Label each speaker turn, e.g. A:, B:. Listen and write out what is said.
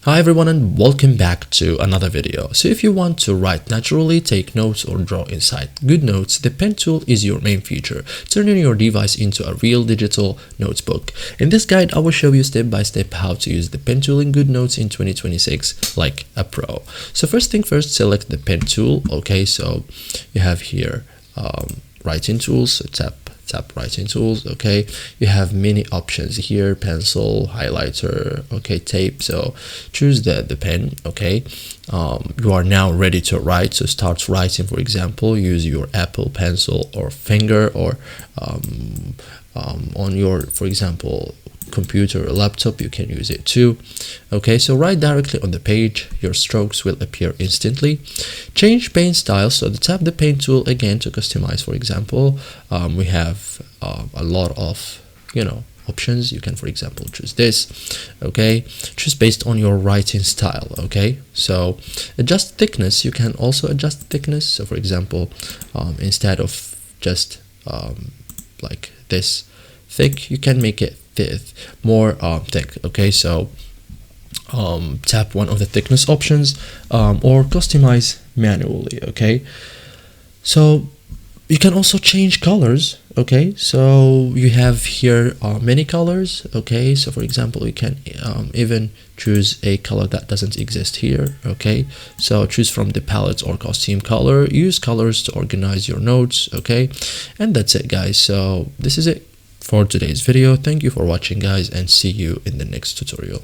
A: Hi everyone and welcome back to another video. So if you want to write naturally, take notes or draw inside Goodnotes, the pen tool is your main feature, turning your device into a real digital notebook. In this guide, I will show you step by step how to use the pen tool in Goodnotes in 2026 like a pro. So first thing first, select the pen tool. Okay, so you have here writing tools, so tap writing tools. Okay, you have many options here: pencil, highlighter, okay, tape. So choose the pen. Okay, you are now ready to write, so start writing. For example, use your Apple Pencil or finger, or on your, for example, computer or laptop, you can use it too. Okay, so write directly on the page. Your strokes will appear instantly. Change pen style, so tap the pen tool again to customize. For example, we have a lot of options. You can, for example, choose this. Okay, choose based on your writing style. Okay, so adjust thickness. You can also adjust thickness. So for example, instead of just like this thick, you can make it more thick. Okay, so tap one of the thickness options or customize manually. Okay, so you can also change colors. Okay, so you have here many colors. Okay, so for example, you can even choose a color that doesn't exist here. Okay, so choose from the palette or costume color. Use colors to organize your notes. Okay, and that's it, guys. So this is it for today's video. Thank you for watching, guys, and see you in the next tutorial.